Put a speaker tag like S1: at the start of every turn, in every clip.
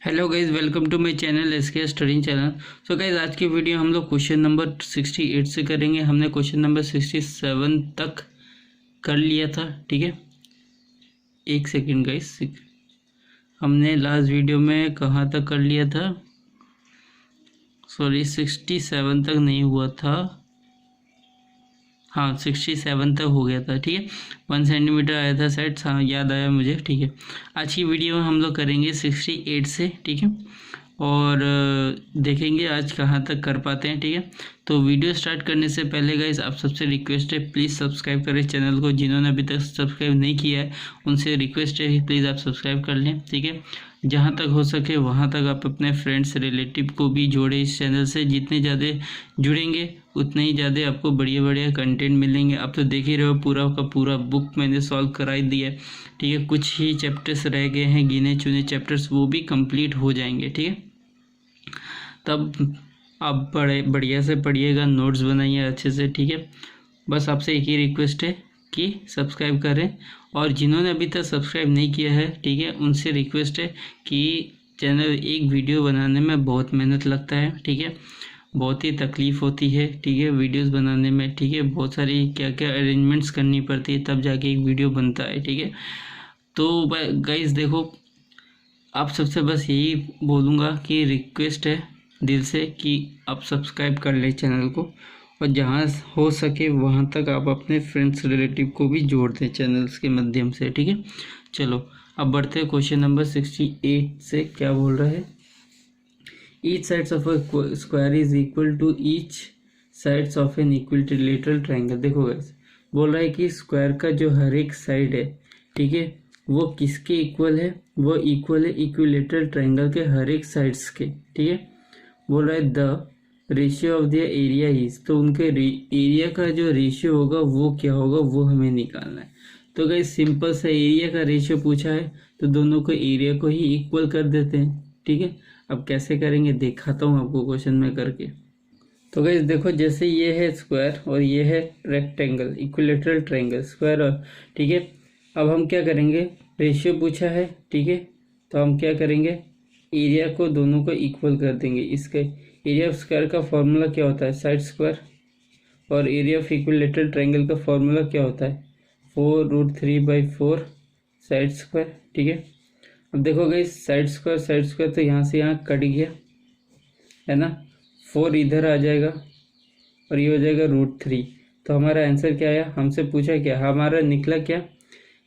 S1: Hello guys, welcome to my channel SK study channel. So guys, आज की video हम लोग क्वेश्चन नंबर 68 से करेंगे। हमने क्वेश्चन नंबर 67 तक कर लिया था, ठीक है। एक सेकंड गाइज, हमने लास्ट वीडियो में कहाँ तक कर लिया था? सॉरी, 67 तक नहीं हुआ था। हाँ, 67 तक हो गया था, ठीक है। 1 सेंटीमीटर आया था साइड, हाँ याद आया मुझे, ठीक है। आज की वीडियो में हम लोग करेंगे 68 से, ठीक है। और देखेंगे आज कहाँ तक कर पाते हैं, ठीक है। तो वीडियो स्टार्ट करने से पहले गाइस, आप सबसे रिक्वेस्ट है, प्लीज़ सब्सक्राइब करें चैनल को। जिन्होंने अभी तक सब्सक्राइब नहीं किया है उनसे रिक्वेस्ट है कि प्लीज़ आप सब्सक्राइब कर लें, ठीक है। जहाँ तक हो सके वहाँ तक आप अपने फ्रेंड्स रिलेटिव को भी जोड़ें इस चैनल से। जितने ज़्यादा जुड़ेंगे उतने ही ज़्यादा आपको बढ़िया बढ़िया कंटेंट मिलेंगे। आप तो देख ही रहे हो, पूरा का पूरा बुक मैंने सॉल्व करा ही दिया है, ठीक है। कुछ ही चैप्टर्स रह गए हैं, गिने चुने चैप्टर्स, वो भी कंप्लीट हो जाएंगे, ठीक है। तब आप बढ़िया से पढ़िएगा, नोट्स बनाइए अच्छे से, ठीक है। बस आपसे एक ही रिक्वेस्ट है कि सब्सक्राइब करें। और जिन्होंने अभी तक सब्सक्राइब नहीं किया है, ठीक है, उनसे रिक्वेस्ट है कि चैनल, एक वीडियो बनाने में बहुत मेहनत लगता है, ठीक है। बहुत ही तकलीफ़ होती है, ठीक है, वीडियोस बनाने में, ठीक है। बहुत सारी क्या क्या अरेंजमेंट्स करनी पड़ती है, तब जाके एक वीडियो बनता है, ठीक है। तो गाइस देखो, आप सबसे बस यही बोलूँगा कि रिक्वेस्ट है दिल से कि आप सब्सक्राइब कर लें चैनल को, और जहाँ हो सके वहाँ तक आप अपने फ्रेंड्स रिलेटिव को भी जोड़ दें चैनल्स के माध्यम से, ठीक है। चलो अब बढ़ते हैं क्वेश्चन नंबर 68 से। क्या बोल रहा है? Each sides of a square is equal to each sides of an equilateral triangle. देखो गाइस, बोल रहा है कि स्क्वायर का जो हर एक साइड है, ठीक है, वो किसके इक्वल है? वो इक्वल है इक्विलेटरल ट्रायंगल के हर एक साइड्स के, ठीक है। बोल रहा है the ratio of the area is, तो उनके एरिया का जो रेशियो होगा वो क्या होगा, वो हमें निकालना है। तो गाइस सिंपल सा एरिया का रेशियो पूछा है, तो दोनों को एरिया को ही इक्वल कर देते हैं, ठीक है। अब कैसे करेंगे दिखाता हूँ आपको क्वेश्चन में करके। तो गाइस देखो, जैसे ये है स्क्वायर और ये है रेक्टेंगल, इक्विलेटरल ट्रायंगल, स्क्वायर और, ठीक है। अब हम क्या करेंगे, रेशियो पूछा है, ठीक है, तो हम क्या करेंगे, एरिया को दोनों को इक्वल कर देंगे। इसके एरिया ऑफ स्क्वायर का फॉर्मूला क्या होता है? Side square. और एरिया ऑफ इक्विलेटरल ट्रायंगल का फॉर्मूला क्या होता है? 4√3/4 साइड स्क्वायर, ठीक है। अब देखो गाइस, साइड स्क्वायर तो यहाँ से यहाँ कट गया है ना, 4 इधर आ जाएगा और ये हो जाएगा √3। तो हमारा आंसर क्या आया? हमसे पूछा क्या, हमारा निकला क्या?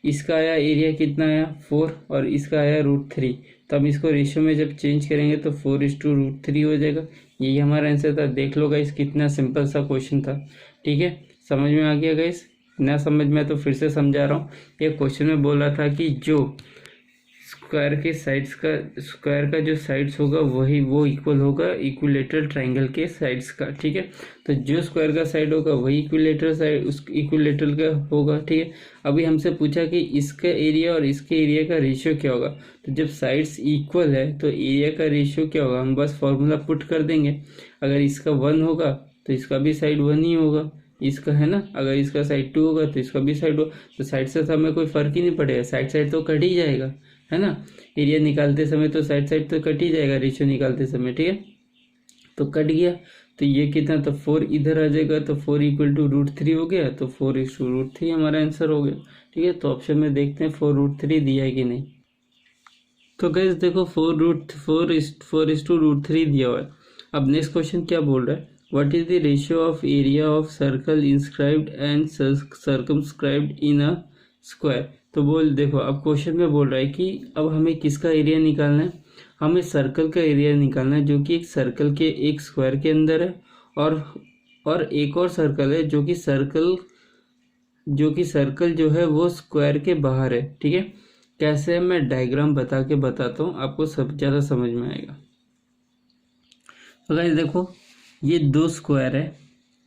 S1: इसका आया एरिया कितना आया? 4, और इसका आया √3। तो हम इसको रेशियो में जब चेंज करेंगे तो 4:√3 हो जाएगा। यही हमारा आंसर था। देख लो गाइस, कितना सिंपल सा क्वेश्चन था, ठीक है। समझ में आ गया गाइस? ना समझ में तो फिर से समझा रहा हूँ। ये क्वेश्चन में बोल रहा था कि जो स्क्वायर का जो साइड्स होगा वही वो इक्वल होगा इक्विलेटरल ट्रायंगल के साइड्स का, ठीक है। तो जो स्क्वायर का साइड होगा वही इक्विलेटरल साइड उस इक्विलेटरल का होगा, ठीक है। अभी हमसे पूछा कि इसका एरिया और इसके एरिया का रेशियो क्या होगा। तो जब साइड्स इक्वल है तो एरिया का रेशियो क्या होगा, हम बस फॉर्मूला पुट कर देंगे। अगर इसका 1 होगा तो इसका भी साइड 1 ही होगा, इसका, है ना। अगर इसका साइड 2 होगा तो इसका भी साइड होगा। तो साइड से हमें कोई फर्क ही नहीं पड़ेगा, साइड तो कट ही जाएगा, है ना। एरिया निकालते समय तो साइड तो कट ही जाएगा रेशियो निकालते समय, ठीक है। तो कट गया, तो ये कितना, तो 4 इधर आ जाएगा, तो 4 = √3 हो गया। तो 4:√3 हमारा आंसर हो गया, ठीक है। तो ऑप्शन में देखते हैं 4√3 दिया है कि नहीं। तो गाइस देखो, 4:√3 दिया हुआ है। अब नेक्स्ट क्वेश्चन क्या बोल रहा है, what is the ratio of area of circle inscribed and circumscribed in a square. तो देखो, अब क्वेश्चन में बोल रहा है कि अब हमें किसका एरिया निकालना है? हमें सर्कल का एरिया निकालना है, जो कि एक सर्कल के एक स्क्वायर के अंदर है, और एक और सर्कल है जो कि सर्कल जो है वो स्क्वायर के बाहर है, ठीक है। कैसे है, मैं डायग्राम बता के बताता हूँ, आपको सब ज़्यादा समझ में आएगा। तो गाइस देखो, ये 2 स्क्वायर है,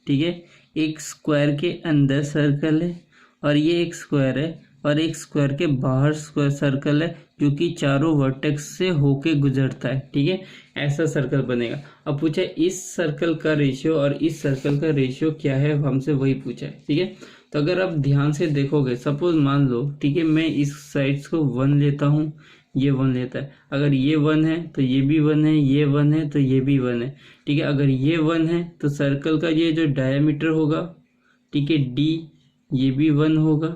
S1: ठीक है। एक स्क्वायर के अंदर सर्कल है, और ये एक स्क्वायर है, और एक स्क्वायर के बाहर स्क्वायर सर्कल है, जो कि चारों वर्टेक्स से होके गुजरता है, ठीक है। ऐसा सर्कल बनेगा। अब पूछा इस सर्कल का रेशियो और इस सर्कल का रेशियो क्या है, हमसे वही पूछा है, ठीक है। तो अगर आप ध्यान से देखोगे, सपोज मान लो, ठीक है, मैं इस साइड्स को 1 लेता हूँ, ये 1 लेता है। अगर ये 1 है तो ये भी 1 है, ये 1 है तो ये भी 1 है, ठीक है। अगर ये 1 है तो सर्कल का ये जो डायमीटर होगा, ठीक है, डी, ये भी 1 होगा।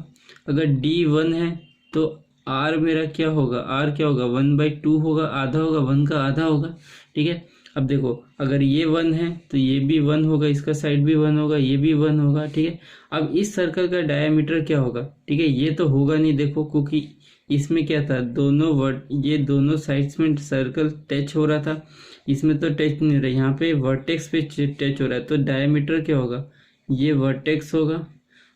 S1: अगर डी 1 है तो आर मेरा क्या होगा, आर क्या होगा, 1/2 होगा, आधा होगा, 1 का आधा होगा, ठीक है। अब देखो अगर ये 1 है तो ये भी 1 होगा, इसका साइड भी 1 होगा, ये भी 1 होगा, ठीक है। अब इस सर्कल का डायमीटर क्या होगा, ठीक है, ये तो होगा नहीं, देखो क्योंकि इसमें क्या था, ये दोनों साइड्स में सर्कल टच हो रहा था, इसमें तो टच नहीं हो रहा, यहाँ पे वर्टेक्स पे टच हो रहा है, तो डायमीटर क्या होगा, ये वर्टेक्स होगा।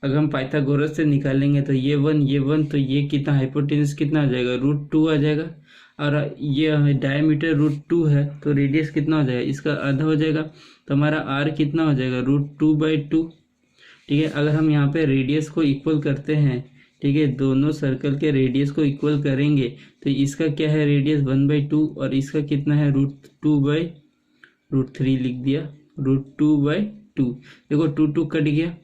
S1: अगर हम पाइथागोरस से निकालेंगे तो ये 1 तो ये कितना, हाइपोटेनस कितना आ जाएगा, √2 आ जाएगा। और ये डायमीटर √2 है तो रेडियस कितना हो जाएगा, इसका आधा हो जाएगा, तो हमारा आर कितना हो जाएगा, √2/2, ठीक है। अगर हम यहाँ पे रेडियस को इक्वल करते हैं, ठीक है, दोनों सर्कल के रेडियस को इक्वल करेंगे तो इसका क्या है, रेडियस 1/2 और इसका कितना है, √2/√3 लिख दिया, √2/2। देखो 2 कट गया,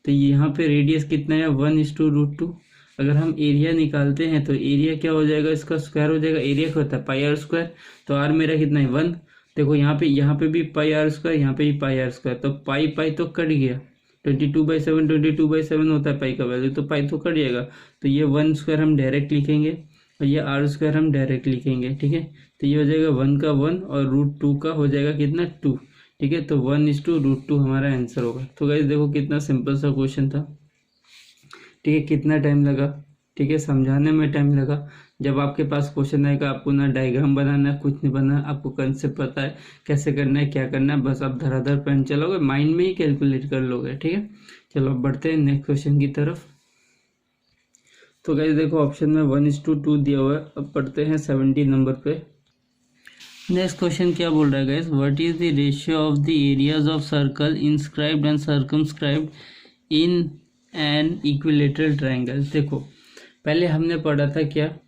S1: तो यहाँ पे रेडियस कितना है, 1:√2। अगर हम एरिया निकालते हैं तो एरिया क्या हो जाएगा, इसका स्क्वायर हो जाएगा, एरिया क्या होता है πr², तो आर मेरा कितना है 1। देखो यहाँ पे भी πr², यहाँ पे भी πr², तो पाई तो कट गया, 22/7 होता है पाई का वैल्यू, तो पाई तो कट जाएगा, तो ये 1² हम डायरेक्ट लिखेंगे और ये r² हम डायरेक्ट लिखेंगे, ठीक है। तो ये हो जाएगा 1 का 1 और √2 का हो जाएगा कितना, 2, ठीक है। तो 1:√2 हमारा आंसर होगा। तो गाइस देखो कितना सिंपल सा क्वेश्चन था, ठीक है। कितना टाइम लगा, ठीक है, समझाने में टाइम लगा। जब आपके पास क्वेश्चन आएगा आपको ना डायग्राम बनाना है, कुछ नहीं बनाना, आपको कंसेप्ट पता है कैसे करना है, क्या करना है, बस आप धराधर पेन चलाओगे, माइंड में ही कैलकुलेट कर लोगे, ठीक है। चलो अब बढ़ते हैं नेक्स्ट क्वेश्चन की तरफ। तो गाइस देखो ऑप्शन में 1:2 दिया हुआ है। अब पढ़ते हैं 70 नंबर पे। नेक्स्ट क्वेश्चन क्या बोल रहा है guys, what is the ratio of the areas of circle inscribed and circumscribed in an equilateral triangle. देखो पहले हमने पढ़ा था क्या,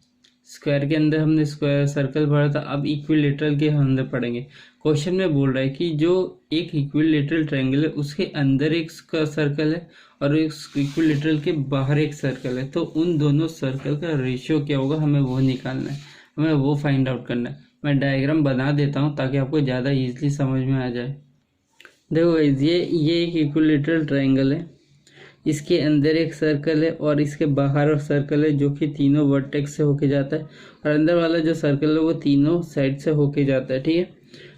S1: स्क्वायर के अंदर हमने स्क्वायर सर्कल पढ़ा था, अब इक्विलेटरल के हम अंदर पढ़ेंगे। क्वेश्चन में बोल रहा है कि जो एक इक्विलेटरल ट्रायंगल है उसके अंदर एक सर्कल है और एक इक्विलेटरल के बाहर एक सर्कल है, तो उन दोनों सर्कल का रेशियो क्या होगा, हमें वो निकालना है, हमें वो फाइंड आउट करना है। मैं डायग्राम बना देता हूँ ताकि आपको ज़्यादा ईजिली समझ में आ जाए। देखो ये एक इक्विलेटरल ट्रायंगल है, इसके अंदर एक सर्कल है और इसके बाहर सर्कल है जो कि तीनों वर्टेक्स से होके जाता है, और अंदर वाला जो सर्कल है वो तीनों साइड से होके जाता है, ठीक है।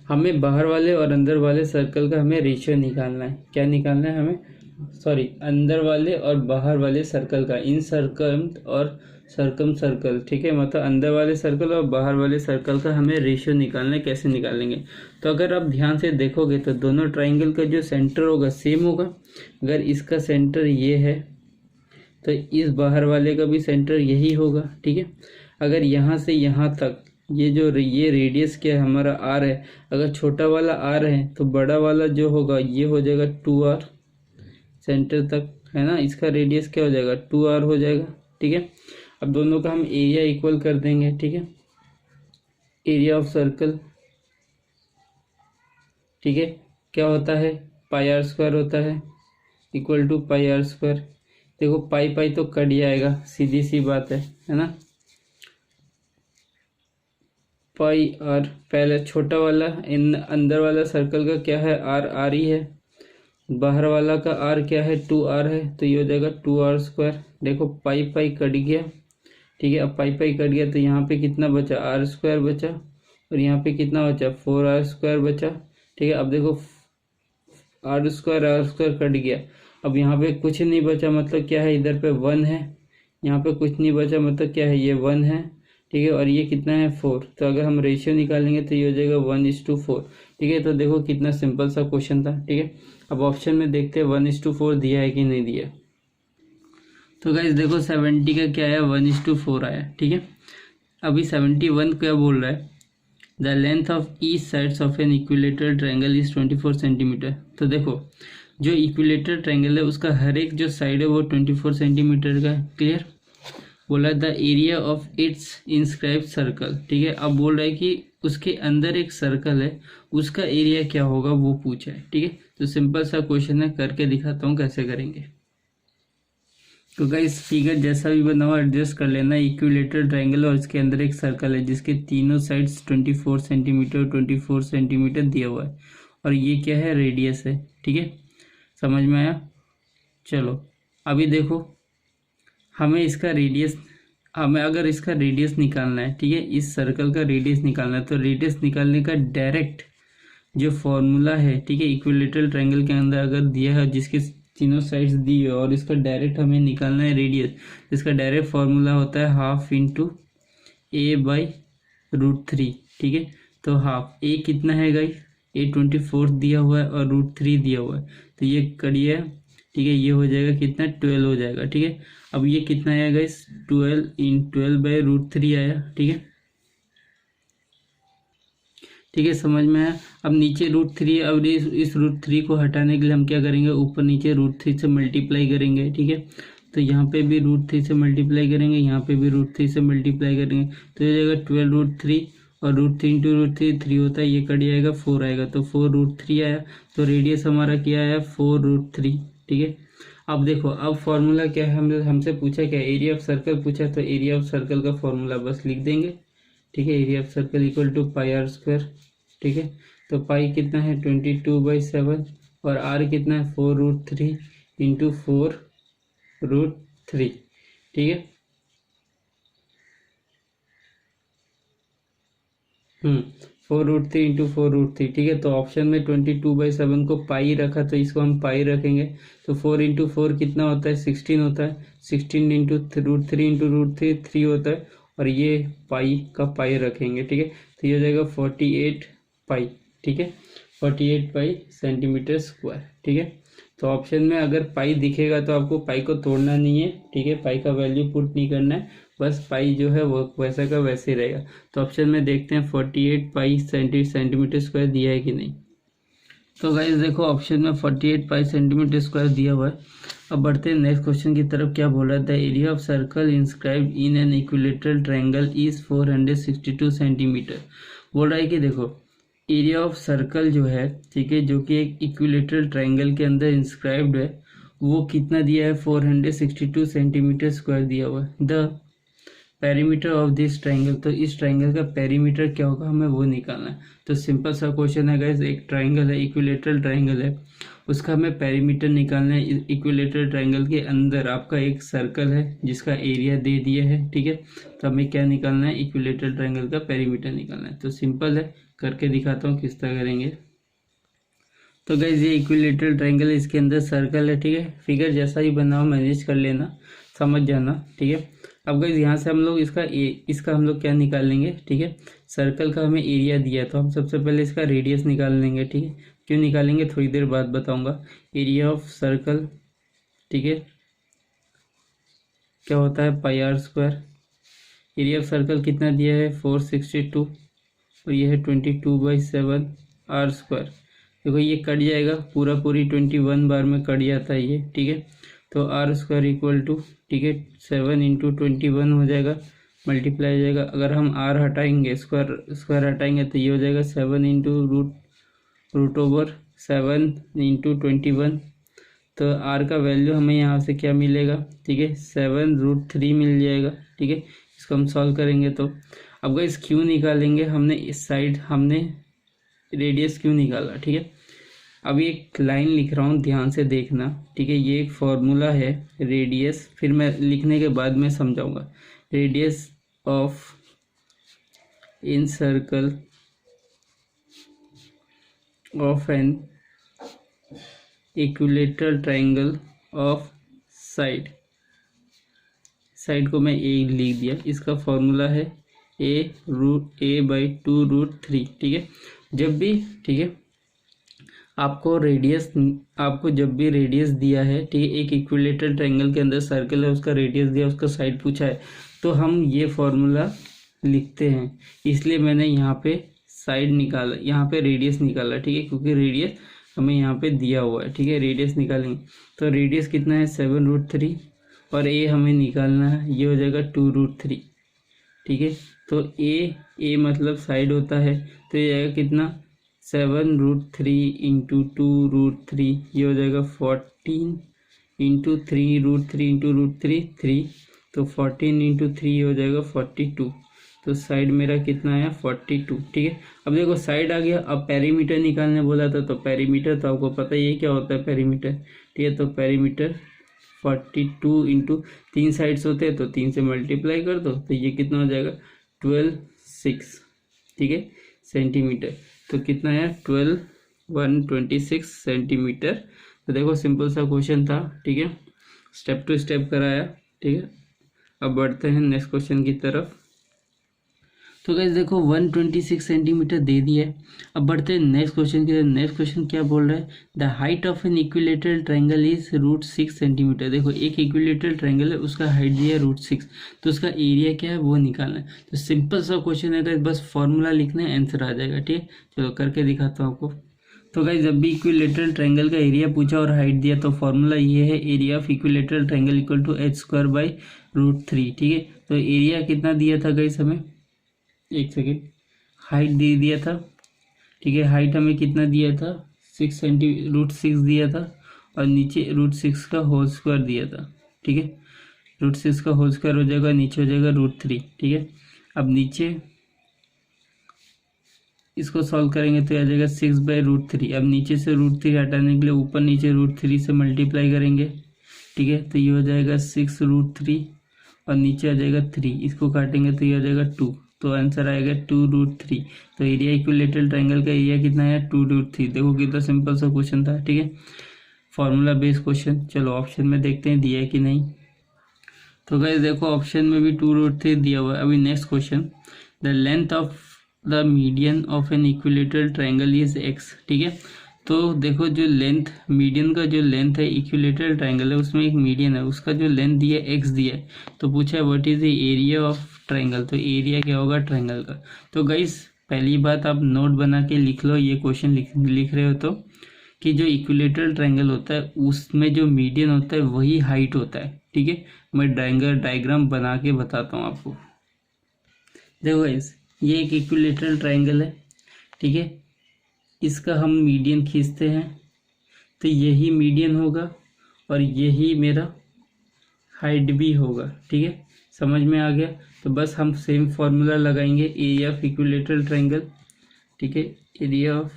S1: हमें बाहर वाले और अंदर वाले सर्कल का हमें रेशियो निकालना है। क्या निकालना है हमें, अंदर वाले और बाहर वाले सर्कल का, इन सर्कल और सर्कम सर्कल, ठीक है, मतलब अंदर वाले सर्कल और बाहर वाले सर्कल का हमें रेशियो निकालना है। कैसे निकालेंगे, तो अगर आप ध्यान से देखोगे तो दोनों ट्रायंगल का जो सेंटर होगा सेम होगा। अगर इसका सेंटर ये है तो इस बाहर वाले का भी सेंटर यही होगा, ठीक है। अगर यहाँ से यहाँ तक ये रेडियस क्या है हमारा आर है, अगर छोटा वाला आर है तो बड़ा वाला जो होगा ये हो जाएगा 2r, सेंटर तक है ना, इसका रेडियस क्या हो जाएगा 2r हो जाएगा, ठीक है। अब दोनों का हम एरिया इक्वल कर देंगे, ठीक है, एरिया ऑफ सर्कल, ठीक है, क्या होता है πr² होता है, इक्वल टू πr²। देखो पाई तो कट जाएगा, सीधी सी बात है ना। πr पहले छोटा वाला अंदर वाला सर्कल का क्या है, r ही है, बाहर वाला का r क्या है 2r है, तो ये हो जाएगा 2r²। देखो पाई कट गया, ठीक है। अब पाई कट गया तो यहाँ पे कितना बचा, r² बचा, और यहाँ पे कितना बचा 4r² बचा, ठीक है। अब देखो r² कट गया, अब यहाँ पे कुछ नहीं बचा, मतलब क्या है, इधर पे 1 है, यहाँ पे कुछ नहीं बचा, मतलब क्या है, ये 1 है, ठीक है, और ये कितना है 4। तो अगर हम रेशियो निकालेंगे तो ये हो जाएगा 1:4, ठीक है। तो देखो कितना सिंपल सा क्वेश्चन था, ठीक है। अब ऑप्शन में देखते हैं 1:4 दिया है कि नहीं दिया। तो गाइस देखो 70 का क्या आया, 1:4 आया, ठीक है। अभी 71 क्या बोल रहा है, the length of each sides of an equilateral triangle is 24 centimetre. तो देखो जो इक्विलेटरल ट्रायंगल है उसका हर एक जो साइड है वो 24 सेंटीमीटर का, क्लियर। बोला the area of its inscribed circle, ठीक है। अब बोल रहा है कि उसके अंदर एक सर्कल है, उसका एरिया क्या होगा वो पूछा है, ठीक है। तो सिंपल सा क्वेश्चन है, करके दिखाता हूँ कैसे करेंगे। तो गाइस फिगर जैसा भी बना हुआ एडजस्ट कर लेना। इक्विलेटरल ट्रायंगल और इसके अंदर एक सर्कल है जिसके तीनों साइड्स 24 सेंटीमीटर 24 सेंटीमीटर दिया हुआ है, और ये क्या है, रेडियस है। ठीक है, समझ में आया। चलो अभी देखो, हमें इसका रेडियस, हमें अगर इसका रेडियस निकालना है, ठीक है, इस सर्कल का रेडियस निकालना है, तो रेडियस निकालने का डायरेक्ट जो फॉर्मूला है, ठीक है, इक्विलेटरल ट्रायंगल के अंदर अगर दिया है जिसके तीनों साइड्स दी है और इसका डायरेक्ट हमें निकालना है रेडियस, इसका डायरेक्ट फॉर्मूला होता है हाफ इंटू ए बाई √3। ठीक है, तो हाफ ए कितना है गाइस, ए 24 दिया हुआ है और √3 दिया हुआ है, तो ये करिए, ठीक है, ये हो जाएगा कितना, 12 हो जाएगा। ठीक है, अब ये कितना आया गाइस, 12 बाई √3 आया। ठीक है, ठीक है, समझ में आया। अब नीचे √3, अब इस √3 को हटाने के लिए हम क्या करेंगे, ऊपर नीचे √3 से मल्टीप्लाई करेंगे। ठीक है, तो यहाँ पे भी √3 से मल्टीप्लाई करेंगे, यहाँ पे भी √3 से मल्टीप्लाई करेंगे, तो ये जाएगा 12√3, और √3 इंटू √3 3 होता है, ये कट जाएगा 4 आएगा, तो 4√3 आया। तो रेडियस हमारा क्या आया, 4√3। ठीक है, अब देखो, अब फॉर्मूला क्या है, हमसे पूछा क्या, एरिया ऑफ सर्कल पूछा, तो एरिया ऑफ सर्कल का फॉर्मूला बस लिख देंगे। ठीक है, area of circle equal to πr²। ठीक है, तो पाई कितना है, 22/7, और आर कितना है, 4√3 इंटू 4√3। ठीक है, 4√3 इंटू 4√3। ठीक है, तो ऑप्शन में 22/7 को पाई रखा, तो इसको हम पाई रखेंगे, तो 4 इंटू 4 कितना होता है, 16 होता है, 16 इंटू √3 इंटू √3 3 होता है, और ये पाई का पाई रखेंगे। ठीक है, तो ये हो जाएगा 48 पाई। ठीक है, 48 पाई सेंटीमीटर स्क्वायर। ठीक है, तो ऑप्शन में अगर पाई दिखेगा तो आपको पाई को तोड़ना नहीं है। ठीक है, पाई का वैल्यू पुट नहीं करना है, बस पाई जो है वो वैसा का वैसे ही रहेगा। तो ऑप्शन में देखते हैं 48 पाई सेंटीमीटर स्क्वायर दिया है कि नहीं। तो गाइस देखो, ऑप्शन में 48 पाई सेंटीमीटर स्क्वायर दिया हुआ है। अब बढ़ते हैं नेक्स्ट क्वेश्चन की तरफ। क्या बोल रहा था, area of circle inscribed in an equilateral triangle is 462 centimetre. बोल रहा है कि देखो, एरिया ऑफ सर्कल जो है, ठीक है, जो कि एक इक्विलेटरल ट्रायंगल के अंदर इंस्क्राइब्ड है, वो कितना दिया है, 462 सेंटीमीटर स्क्वायर दिया हुआ है। The perimeter of this triangle, तो इस ट्रायंगल का पेरीमीटर क्या होगा, हमें वो निकालना है। तो सिंपल सा क्वेश्चन है गाइस, एक ट्रायंगल है, इक्विलेटरल ट्रायंगल है, उसका हमें पेरीमीटर निकालना है। इक्विलेटरल ट्रायंगल के अंदर आपका एक सर्कल है जिसका एरिया दे दिया है। ठीक है, तो हमें क्या निकालना है, इक्विलेटरल ट्रायंगल का पेरीमीटर निकालना है। तो सिंपल है, करके दिखाता हूँ किस तरह करेंगे। तो गाइस ये इक्विलेटरल ट्रायंगल है, इसके अंदर सर्कल है। ठीक है, फिगर जैसा ही बना हो मैनेज कर लेना, समझ जाना। ठीक है, अब गाइस यहाँ से हम लोग इसका हम लोग क्या निकाल लेंगे। ठीक है, सर्कल का हमें एरिया दिया है, तो हम सबसे पहले इसका रेडियस निकाल लेंगे। ठीक है, क्यों निकालेंगे थोड़ी देर बाद बताऊंगा। एरिया ऑफ सर्कल, ठीक है, क्या होता है, πr²। एरिया ऑफ सर्कल कितना दिया है, 462, और ये है 22/7 r²। देखो ये कट जाएगा, पूरी 21 बार में कट जाता है ये। ठीक है, तो r² इक्वल टू, ठीक है, 7 इंटू 21 हो जाएगा, मल्टीप्लाई हो जाएगा। अगर हम r हटाएंगे, स्क्वायर हटाएंगे, तो ये हो जाएगा 7 इंटू √7 इंटू 21। तो r का वैल्यू हमें यहाँ से क्या मिलेगा, ठीक है, 7√3 मिल जाएगा। ठीक है, इसको हम सॉल्व करेंगे। तो अब गाइस क्यों निकालेंगे, हमने इस साइड हमने रेडियस क्यों निकाला। ठीक है, अभी एक लाइन लिख रहा हूँ, ध्यान से देखना। ठीक है, ये एक फॉर्मूला है रेडियस, फिर मैं लिखने के बाद में समझाऊंगा। Radius of in circle of an equilateral triangle of side को मैं ए लिख दिया। इसका फॉर्मूला है a/2√3। ठीक है, जब भी, ठीक है, आपको जब भी रेडियस दिया है, ठीक है, एक इक्विलेटरल ट्रायंगल के अंदर सर्कल है, उसका रेडियस दिया, उसका साइड पूछा है, तो हम ये फॉर्मूला लिखते हैं। इसलिए मैंने यहाँ पे साइड निकाला, यहाँ पे रेडियस निकाला। ठीक है, क्योंकि रेडियस हमें यहाँ पे दिया हुआ है। ठीक है, रेडियस निकालेंगे, तो रेडियस कितना है, 7√3, और ए हमें निकालना है, ये हो जाएगा 2√3। ठीक है, तो ए मतलब साइड होता है, तो ये जाएगा कितना, 7√3 इंटू 2√3, ये हो जाएगा 14 इंटू 3√3 इंटू √3 3, तो 14 इंटू 3 हो जाएगा 42। तो साइड मेरा कितना आया 42। ठीक है, अब देखो साइड आ गया। अब पेरीमीटर निकालने बोला था, तो पेरीमीटर तो आपको पता ही है क्या होता है पेरीमीटर। ठीक है, तो पेरीमीटर 42 इंटू 3 साइड्स होते हैं तो 3 से मल्टीप्लाई कर दो, तो ये कितना हो जाएगा 12/6। ठीक है, सेंटीमीटर। तो कितना है 126 सेंटीमीटर। तो देखो सिंपल सा क्वेश्चन था। ठीक है, स्टेप टू स्टेप कराया। ठीक है, अब बढ़ते हैं नेक्स्ट क्वेश्चन की तरफ। तो गाइस देखो 126 सेंटीमीटर दे दिया है। अब बढ़ते हैं नेक्स्ट क्वेश्चन की तरफ। नेक्स्ट क्वेश्चन क्या बोल रहा है, the height of an equilateral triangle is √6 centimetre. देखो एक इक्विलेटरल ट्रायंगल है, उसका हाइट दिया है √6, तो उसका एरिया क्या है वो निकालना है। तो सिंपल सा क्वेश्चन है गाइस, बस फॉर्मूला लिखना है, आंसर आ जाएगा। ठीक है, चलो करके दिखाता हूँ आपको। तो गाइस जब भी इक्विलेटरल ट्रायंगल का एरिया पूछा और हाइट दिया, तो फॉर्मूला ये है, area of equilateral triangle equal to h² / √3। ठीक है, तो एरिया कितना दिया था गाइस हमें, एक सेकेंड, हाइट दे दिया था। ठीक है, हाइट हमें कितना दिया था √6 दिया था, और नीचे √6 का होल स्क्वायर दिया था। ठीक है, √6 का होल स्क्वायर हो जाएगा, नीचे हो जाएगा √3। ठीक है, अब नीचे इसको सॉल्व करेंगे तो आ जाएगा 6/√3। अब नीचे से √3 हटाने के लिए ऊपर नीचे √3 से मल्टीप्लाई करेंगे। ठीक है, तो ये हो जाएगा 6√3 और नीचे आ जाएगा 3, इसको काटेंगे तो ये हो जाएगा 2, तो आंसर आएगा 2√3। तो एरिया इक्विलेटरल ट्रायंगल का एरिया कितना है 2√3। देखो कितना सिंपल सा क्वेश्चन था। ठीक है, फॉर्मूला बेस्ड क्वेश्चन। चलो ऑप्शन में देखते हैं दिया है कि नहीं। तो गाइस देखो ऑप्शन में भी 2√3 दिया हुआ है। अभी next question, the length of the median of an equilateral triangle is x। ठीक है, तो देखो जो लेंथ, मीडियन का जो लेंथ है इक्विलेटरल ट्रायंगल है, उसमें एक मीडियन है, उसका जो लेंथ दिया है x दिया है। तो पूछा है what is the area of triangle, तो एरिया क्या होगा ट्रायंगल का। तो गाइस पहली बात आप नोट बना के लिख लो, ये क्वेश्चन लिख रहे हो तो, कि जो इक्विलेटरल ट्रायंगल होता है उसमें जो मीडियन होता है वही हाइट होता है। ठीक है, मैं डायग्राम बना के बताता हूँ आपको। देखो गाइस ये एक इक्विलेटरल ट्रायंगल है। ठीक है, इसका हम मीडियन खींचते हैं तो यही मीडियन होगा और यही मेरा हाइट भी होगा। ठीक है, समझ में आ गया। तो बस हम सेम फॉर्मूला लगाएंगे, एरिया ऑफ इक्विलेटरल ट्रायंगल। ठीक है, एरिया ऑफ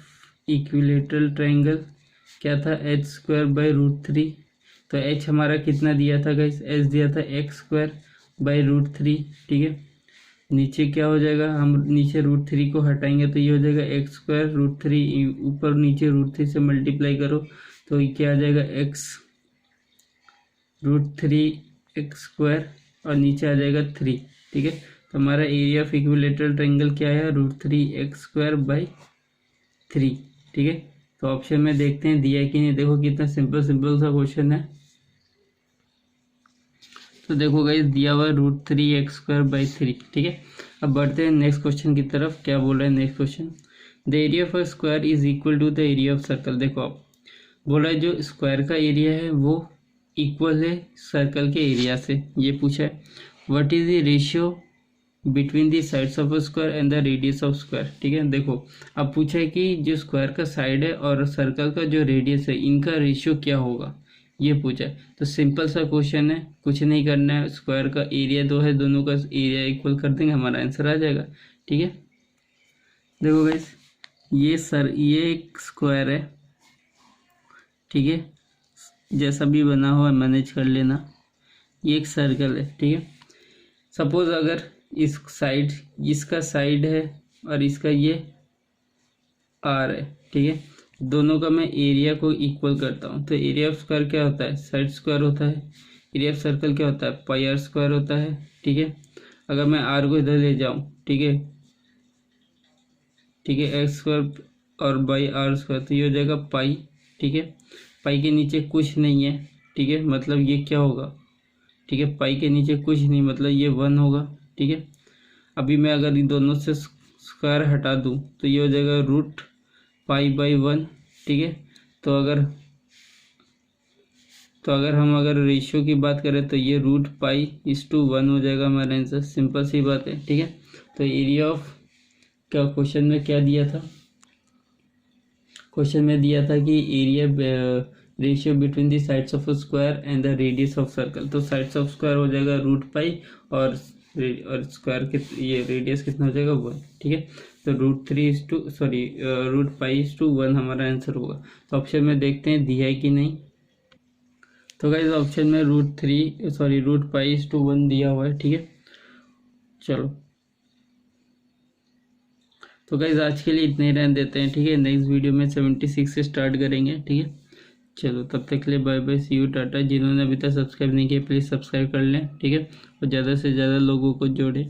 S1: इक्विलेटरल ट्रायंगल क्या था h² / √3। तो h हमारा कितना दिया था गाइस, h दिया था x² / √3। ठीक है, नीचे क्या हो जाएगा, हम नीचे √3 को हटाएंगे तो ये हो जाएगा x² √3, ऊपर नीचे √3 से मल्टीप्लाई करो तो ये क्या आ जाएगा x √3 x² और नीचे आ जाएगा 3। ठीक है, तो हमारा एरिया ऑफ इक्विलेटरल ट्रायंगल क्या है √3 x² / 3। ठीक है, तो ऑप्शन में देखते हैं दिया है कि नहीं। देखो कितना सिंपल सा क्वेश्चन है। तो देखो गाइस दिया हुआ √3 x² / 3। ठीक है, अब बढ़ते हैं नेक्स्ट क्वेश्चन की तरफ। क्या बोल रहा है next question, the area of a square is equal to the area of circle. देखो आप बोल रहा है जो स्क्वायर का एरिया है वो इक्वल है सर्कल के एरिया से। ये पूछा है what is the ratio between the sides of a square and the radius of square. ठीक है, देखो अब पूछा है कि जो स्क्वायर का साइड है और सर्कल का जो रेडियस है इनका रेशियो क्या होगा, ये पूछा है। तो सिंपल सा क्वेश्चन है, कुछ नहीं करना है, स्क्वायर का एरिया दो है, दोनों का एरिया इक्वल कर देंगे, हमारा आंसर आ जाएगा। ठीक है, देखो गाइस ये एक स्क्वायर है। ठीक है, जैसा भी बना हुआ मैनेज कर लेना। ये एक सर्कल है। ठीक है, सपोज अगर इस साइड, इसका साइड है और इसका ये आर है। ठीक है, दोनों का मैं एरिया को इक्वल करता हूँ तो एरिया ऑफ स्क्वायर क्या होता है साइड स्क्वायर होता है, एरिया ऑफ सर्कल क्या होता है πr² होता है। ठीक है, अगर मैं आर को इधर ले जाऊँ, ठीक है, x² और /r², तो ये हो जाएगा पाई। ठीक है, पाई के नीचे कुछ नहीं है। ठीक है, मतलब ये क्या होगा, ठीक है, पाई के नीचे कुछ नहीं मतलब ये 1 होगा। ठीक है, अभी मैं अगर इन दोनों से स्क्वायर हटा दूं तो ये हो जाएगा √π/1। ठीक है, तो अगर हम रेशियो की बात करें तो ये √π/1 हो जाएगा हमारा आंसर। सिंपल सी बात है। ठीक है, तो एरिया ऑफ क्या क्वेश्चन में क्या दिया था, क्वेश्चन में दिया था कि area ratio between the sides of square and the radius of circle. तो साइड्स ऑफ स्क्वायर हो जाएगा रूट पाई और स्क्वायर के ये रेडियस कितना हो जाएगा 1, ठीक है। तो रूट पाई इज टू 1 हमारा आंसर होगा। तो ऑप्शन में देखते हैं दिया है कि नहीं। तो गाइस ऑप्शन में रूट पाई इज टू 1 दिया हुआ है, ठीक है। चलो तो गाइस आज के लिए इतने ही रहने देते हैं, ठीक है। नेक्स्ट वीडियो में 76 से स्टार्ट करेंगे, ठीक है। चलो तब तक के लिए bye bye, see you, tata. जिन्होंने अभी तक सब्सक्राइब नहीं किया प्लीज़ सब्सक्राइब कर लें, ठीक है। और ज़्यादा से ज़्यादा लोगों को जोड़ें।